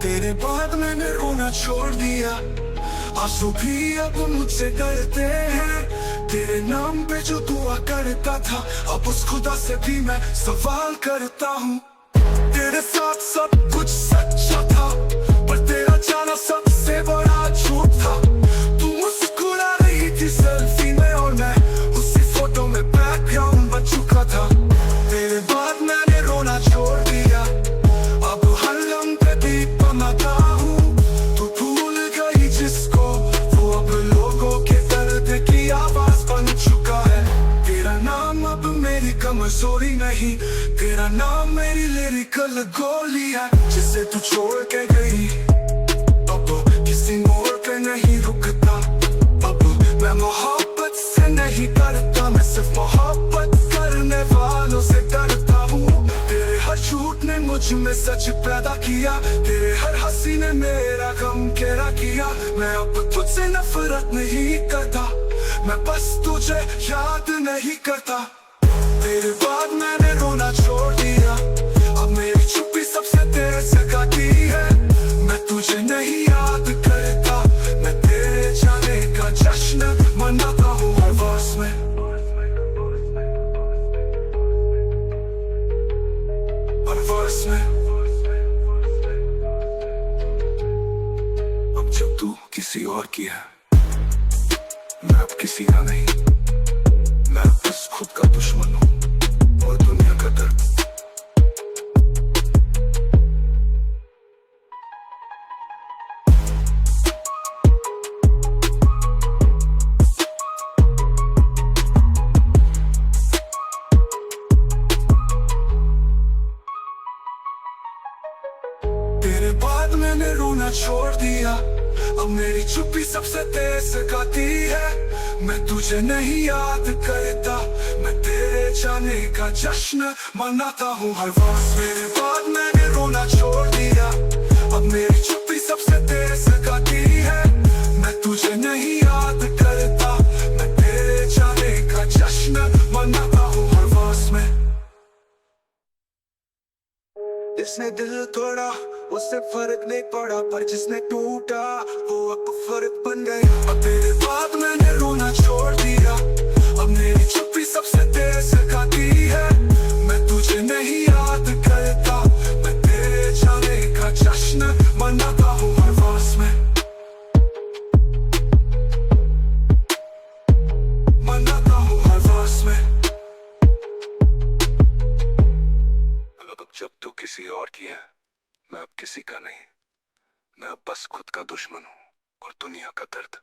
तेरे बाद मैंने रोना छोड़ दिया, आंसू भी अब मुझसे डरते हैं। तेरे नाम पे जो दुआ करता था, अब उस खुदा से भी मैं सवाल करता हूँ। तेरे साथ सब कुछ सच्चा था, पर तेरा जाना सबसे बड़ा झूठ था। तू मुस्कुरा रही थी सेल्फी में और मैं उसी फोटो में बैकग्राउंड बन चुका था। तेरे बाद मैंने रोना छोड़ दिया, अब हर लम्हे भी बनाता हूँ। तू भूल गई जिसको, वो अब लोगों के दर्द की आवाज बन चुका है। तेरा नाम अब मेरी कमजोरी नहीं, तेरा नाम मेरी लिरिकल गोली है। जिसे तू छोड़ के गई, अब किसी मोड़ पे नहीं रुकता। अब मैं मोहब्बत से नहीं डरता, मैं सिर्फ मोहब्बत करने वालों से डरता हूँ। तेरे हर झूठ ने मुझ में सच पैदा किया, तेरे हर हंसी ने मेरा गम गहरा किया। मैं अब तुझसे नफरत नहीं करता, मैं बस तुझे याद नहीं करता। तेरे बाद मैंने रोना छोड़ दिया, अब मेरी चुप्पी सबसे तेरे से काटी है। मैं तुझे नहीं याद करता, मैं तेरे जाने का जश्न मनाता हूँ हर वर्ष में। हर वर्ष में अब जब तू किसी और की है, मैं अब किसी का नहीं। मैं बस खुद का दुश्मन हूँ और दुनिया का दर्द। तेरे बाद मैंने रोना छोड़ दिया, अब मेरी चुप्पी सबसे तेज गाती है। मैं तुझे नहीं याद करता, मैं तेरे जाने का जश्न मनाता हूँ हर वर्ष। मेरे बाद मैंने रोना छोड़ दिया, अब मेरी चुप्पी सबसे तेज गाती है। मैं तुझे नहीं याद करता, मैं तेरे जाने का जश्न मनाता हूँ हर वर्ष में। जिसने दिल तोड़ा उससे फर्क नहीं पड़ा, पर जिसने टूटा वो अब फर्क बन गया। अब तेरे बाद मैंने रोना छोड़ दिया, अब मेरी चुप्पी सबसे तेज गाती है। मैं तुझे नहीं याद करता, मैं तेरे जाने का जश्न मनाता हूँ हर वर्ष में। मनाता हूँ हर वर्ष में। अब जब तू किसी और की है, मैं अब किसी का नहीं। मैं अब बस खुद का दुश्मन हूँ और दुनिया का दर्द।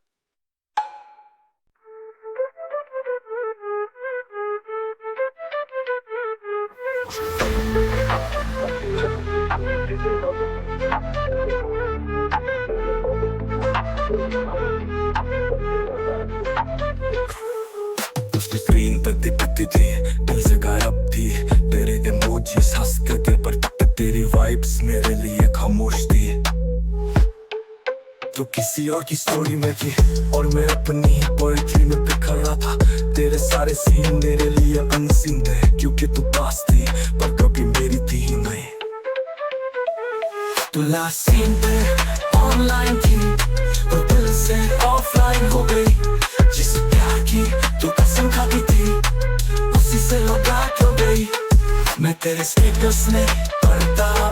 उसकी स्क्रीन पर दिखती थी, दिल से गायब थी। तेरे इमोजीज हंस के पर तेरी वाइब्स मेरे लिए खामोश थी। तो किसी और की स्टोरी में थी और मैं अपनी पोएट्री में बिखरा था। तेरे सारे सीन मेरे लिए अनसीन थे, क्योंकि तू पास थी पर कभी मेरी थी ही नहीं। तू लास्ट सीन पे ऑनलाइन थी और दिल से ऑफलाइन हो गई। जिस प्यार की तू कसम खाती थी, उसी से लौट हो गई। मैं तेरे स्टेटस नहीं पढ़ता,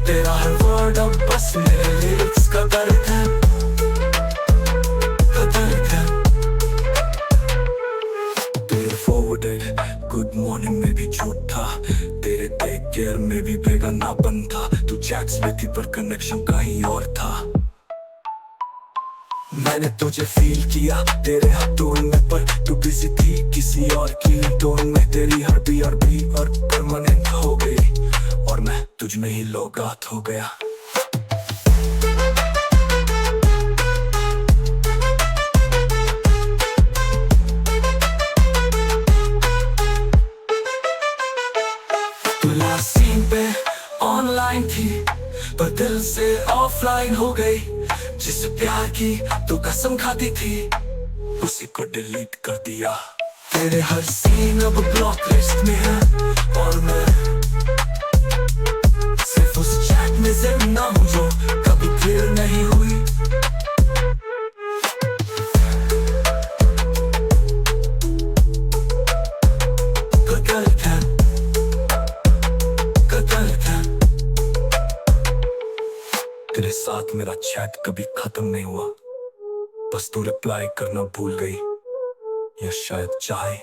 तेरा हर वर्ड अब बस मेरे लिरिक्स का दर्द है। तेरे फॉरवर्डेड गुड मॉर्निंग में भी झूठ था, तेरे टेक केयर में भी बेगानापन था। तू चैट्स में थी पर कनेक्शन कहीं और था। मैंने तुझे फील किया तेरे टोन में, पर तू बिजी थी किसी और की टोन में। तेरी हर भी और परमानेंट हो गई और मैं तुझ में ही लोगात हो गया। तू लास्ट सीन पे ऑनलाइन थी पर दिल से ऑफलाइन हो गई। जिस प्यार की तू कसम खाती थी, उसी को डिलीट कर दिया। तेरे हर सीन अब ब्लॉक लिस्ट में है और मैं सिर्फ उस चैट में जिंदा हूँ जो कभी फिर नहीं हुई। तेरे साथ मेरा चैट कभी खत्म नहीं हुआ, बस तू रिप्लाई करना भूल गई या शायद चाहे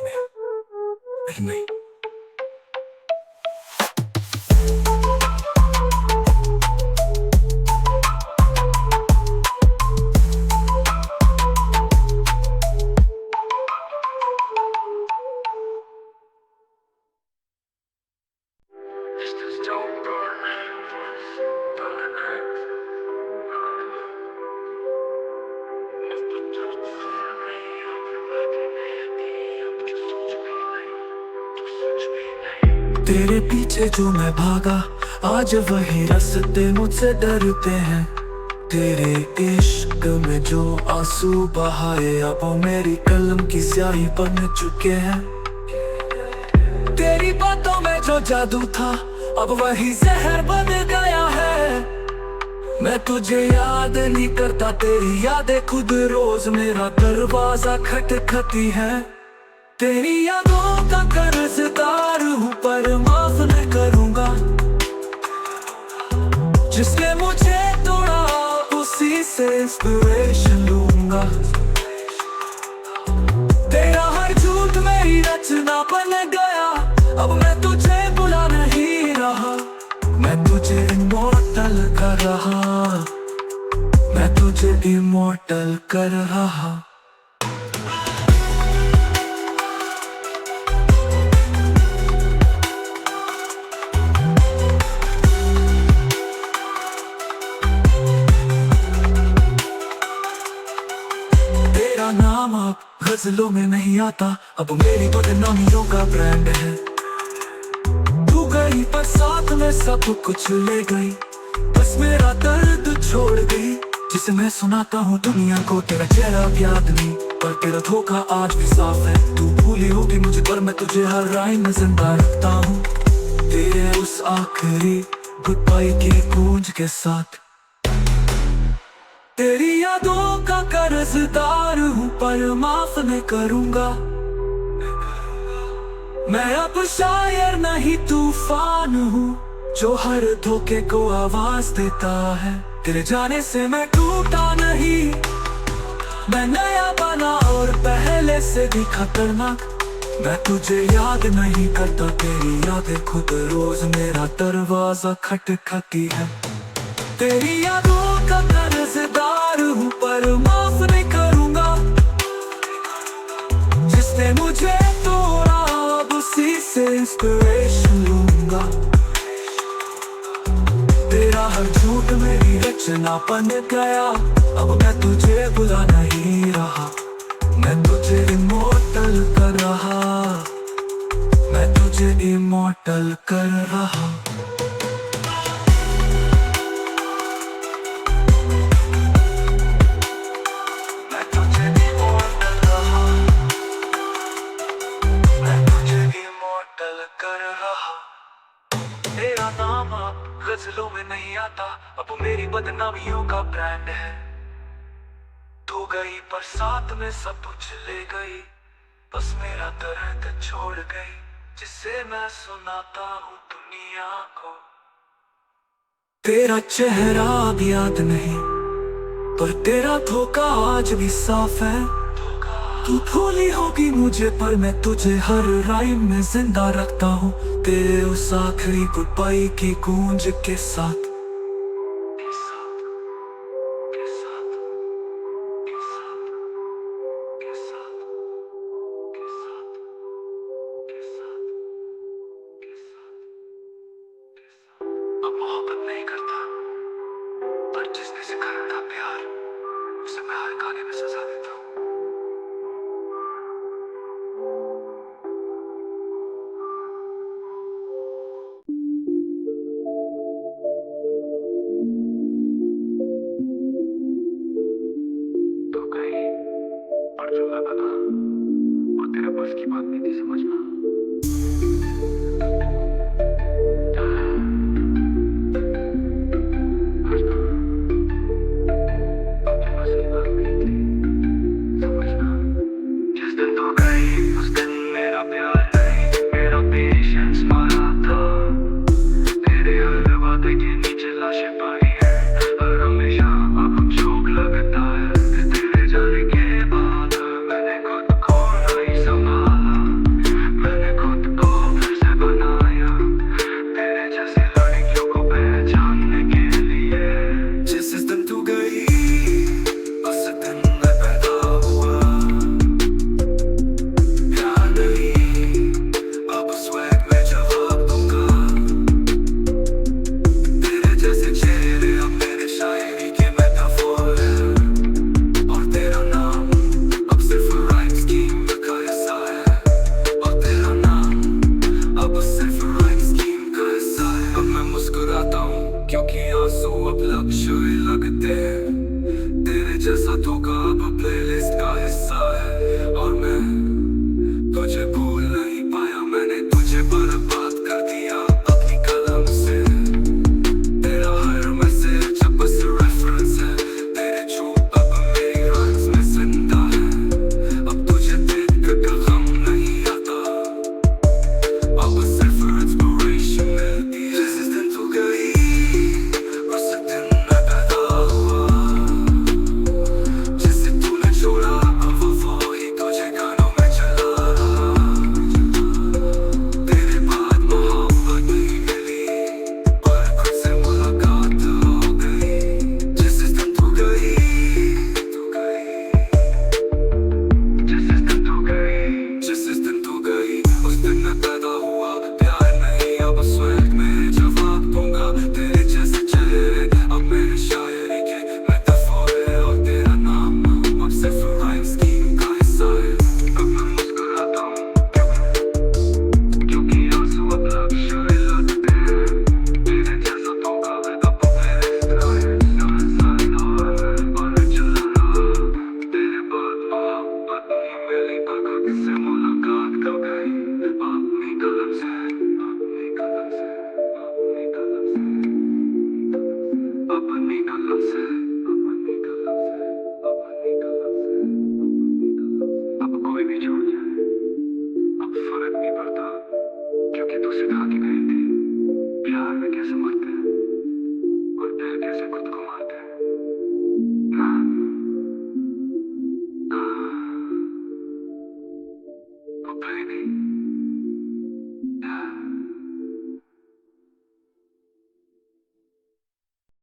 नहीं। तेरे पीछे जो मैं भागा, आज वही रास्ते मुझसे डरते हैं। तेरे इश्क में जो आंसू बहाए, अब वो मेरी कलम की स्याही बन चुके हैं। तेरी बातों में जो जादू था, अब वही जहर बन गया है। मैं तुझे याद नहीं करता, तेरी यादें खुद रोज मेरा दरवाजा खटखटी है। तेरी यादों का कर्जदार हूँ पर माफ नहीं करूँगा। जिसने मुझे तोड़ा उसी से इंस्पिरेशन लूँगा। तेरा हर झूठ मेरी रचना बन गया, अब मैं तुझे बुला नहीं रहा। मैं तुझे इमोर्टल कर रहा, मैं तुझे इमोर्टल कर रहा। नाम अब गजलों में नहीं आता, अब मेरी बदनामियों का ब्रांड है। तू गई पर साथ में सब कुछ ले गई, बस मेरा दर्द छोड़ गई। जिसे मैं सुनाता हूँ दुनिया को, तेरा चेहरा याद नहीं पर तेरा धोखा आज भी साफ है। तू भूली होगी मुझे पर मैं तुझे हर राइम में जिंदा रखता हूँ। तेरे उस आखिरी गुड बाय की गूंज के साथ। तेरी यादों का कर्जदार हूँ पर माफ नहीं करूँगा। मैं अब शायर नहीं तूफान हूँ जो हर धोखे को आवाज देता है। तेरे जाने से मैं टूटा नहीं, मैं नया बना और पहले से भी खतरनाक। मैं तुझे याद नहीं करता, तेरी यादें खुद रोज मेरा दरवाजा खटखटी है। तेरी यादों का कर्जदार हूँ पर माफ नहीं करूँगा। जिसने मुझे तोड़ा अब उसी से इंस्पिरेशन लूँगा। तेरा हर झूठ मेरी रचना बन गया, अब मैं तुझे बुला नहीं रहा। मैं तुझे इमोर्टल कर रहा, मैं तुझे इमोर्टल कर रहा। तेरा नाम अब गजलों में नहीं आता, अब मेरी बदनामियों का ब्रांड है। तू गई पर साथ में सब कुछ ले गई, बस मेरा दर्द छोड़ गई। जिसे मैं सुनाता हूँ दुनिया को। तेरा चेहरा अब याद नहीं पर तेरा धोखा आज भी साफ है। तू भूली होगी मुझे पर मैं तुझे हर राइम में जिंदा रखता हूँ। तेरे उस आखिरी गुड बाय की गूंज के साथ। अब मोहब्बत नहीं करता, पर जिसने सिखाया था प्यार, उसे मैं हर गाने में सजा देता हूँ। जो लगा था वो तेरे बस की बात नहीं थी समझना। जिस दिन तो गई उस दिन मेरा प्यार नहीं, मेरा पेशेंस मारा था। तेरे हर वादे के नीचे लाशें पाई है और हमेशा अब चोट लगता है। तेरे जाने के बाद मैंने खुद को नहीं संभाला, मैंने खुद को फिर से बनाया तेरे जैसी लड़कियों को पहचानने के लिए। जिस दिन तू गई उस दिन मैं पैदा हुआ, प्यार नहीं अब स्वैग में जवाब दूंगा। तेरे जैसे चेहरे अब मेरे शायरी के मेटाफोर है और तेरा नाम अब सिर्फ राइम स्कीम का हिस्सा है। और तेरा नाम अब सिर्फ राइम स्कीम का हिस्सा है। अब मैं मुस्कुराता हूँ क्योंकि आंसू अब लक्ष्य लगते हैं। तेरे जैसा धोखा अब प्ले